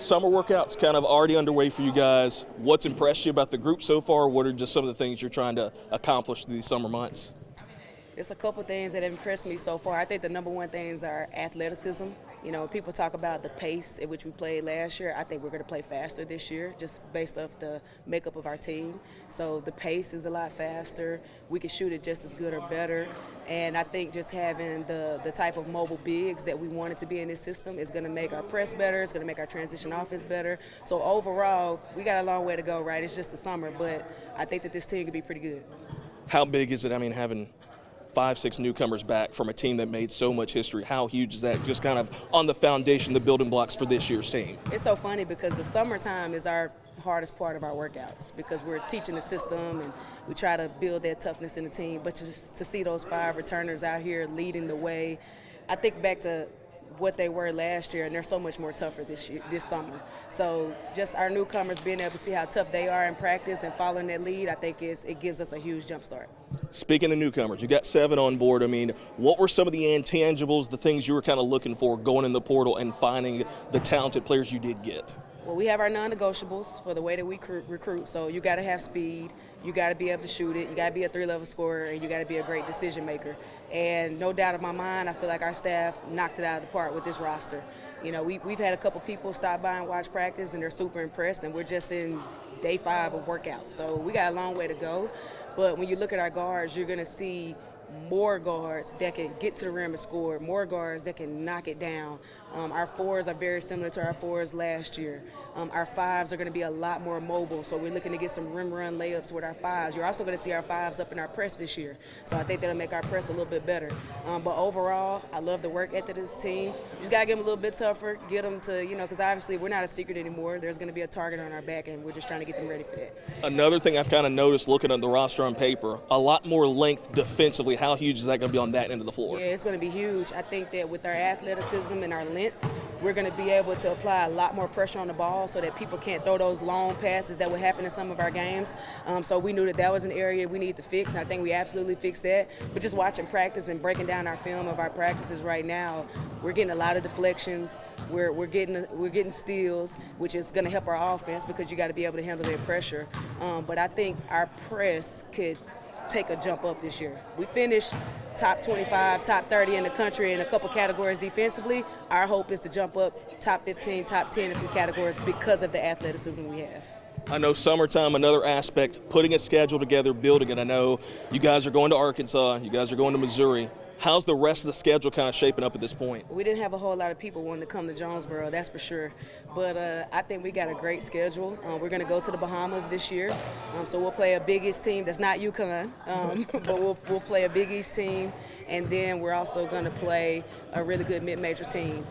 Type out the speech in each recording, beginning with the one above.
Summer workouts kind of already underway for you guys. What's impressed you about the group so far? What are just some of the things you're trying to accomplish these summer months? It's a couple things that have impressed me so far. I think the number one things are athleticism. You know, people talk about the pace at which we played last year. I think we're going to play faster this year, just based off the makeup of our team. So the pace is a lot faster. We can shoot it just as good or better. And I think just having the type of mobile bigs that we wanted to be in this system is going to make our press better. It's going to make our transition offense better. So overall, we got a long way to go, right? It's just the summer, but I think that this team could be pretty good. How big is it? I mean, having 5-6 newcomers back from a team that made so much history. How huge is that? Just kind of on the foundation, the building blocks for this year's team. It's so funny because the summertime is our hardest part of our workouts because we're teaching the system and we try to build that toughness in the team. But just to see those 5 returners out here leading the way, I think back to what they were last year, and they're so much more tougher this summer. So just our newcomers being able to see how tough they are in practice and following that lead, I think it gives us a huge jump start. Speaking of newcomers, you got 7 on board. I mean, what were some of the intangibles, the things you were kind of looking for going in the portal and finding the talented players you did get? Well, we have our non-negotiables for the way that we recruit. So you got to have speed, you got to be able to shoot it, you got to be a 3-level scorer, and you got to be a great decision maker. And no doubt in my mind, I feel like our staff knocked it out of the park with this roster. You know, we've had a couple people stop by and watch practice, and they're super impressed, and we're just in day 5 of workouts. So we got a long way to go. But when you look at our guards, you're going to see more guards that can get to the rim and score, more guards that can knock it down. Our 4s are very similar to our 4s last year. Our 5s are going to be a lot more mobile, so we're looking to get some rim run layups with our 5s. You're also going to see our 5s up in our press this year, so I think that'll make our press a little bit better. But overall, I love the work ethic of this team. You just got to get them a little bit tougher, get them to, because obviously we're not a secret anymore. There's going to be a target on our back, and we're just trying to get them ready for that. Another thing I've kind of noticed looking at the roster on paper, a lot more length defensively. How huge is that going to be on that end of the floor? Yeah, it's going to be huge. I think that with our athleticism and our length, we're going to be able to apply a lot more pressure on the ball so that people can't throw those long passes that would happen in some of our games. So we knew that was an area we need to fix, and I think we absolutely fixed that. But just watching practice and breaking down our film of our practices right now, we're getting a lot of deflections. We're getting steals, which is going to help our offense because you got to be able to handle that pressure. But I think our press could take a jump up this year. We finished top 25, top 30 in the country in a couple categories defensively. Our hope is to jump up top 15, top 10 in some categories because of the athleticism we have. I know summertime, another aspect, putting a schedule together, building it. I know you guys are going to Arkansas, you guys are going to Missouri. How's the rest of the schedule kind of shaping up at this point? We didn't have a whole lot of people wanting to come to Jonesboro, that's for sure. But I think we got a great schedule. We're going to go to the Bahamas this year. So we'll play a Big East team that's not UConn, but we'll play a Big East team. And then we're also going to play a really good mid-major team.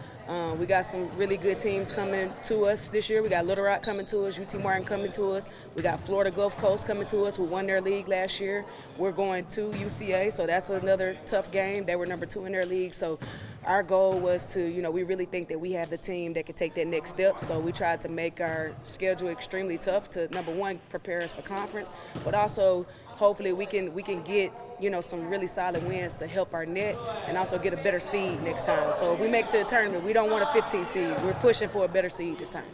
We got some really good teams coming to us this year. We got Little Rock coming to us, UT Martin coming to us. We got Florida Gulf Coast coming to us, who won their league last year. We're going to UCA, so that's another tough game. They were number 2 in their league. So our goal was to, we really think that we have the team that can take that next step. So we tried to make our schedule extremely tough to, number one, prepare us for conference, but also hopefully we can get some really solid wins to help our net and also get a better seed next time. So if we make it to the tournament, we don't want a 15 seed. We're pushing for a better seed this time.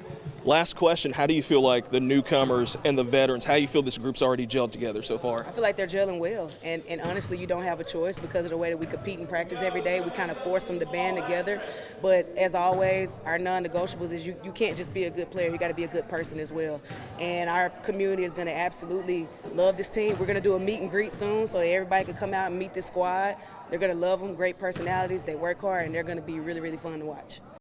Last question, how do you feel like the newcomers and the veterans, how do you feel this group's already gelled together so far? I feel like they're gelling well, and honestly, you don't have a choice because of the way that we compete and practice every day. We kind of force them to band together, but as always, our non-negotiables is you can't just be a good player, you got to be a good person as well. And our community is going to absolutely love this team. We're going to do a meet and greet soon so that everybody can come out and meet this squad. They're going to love them, great personalities, they work hard, and they're going to be really, really fun to watch.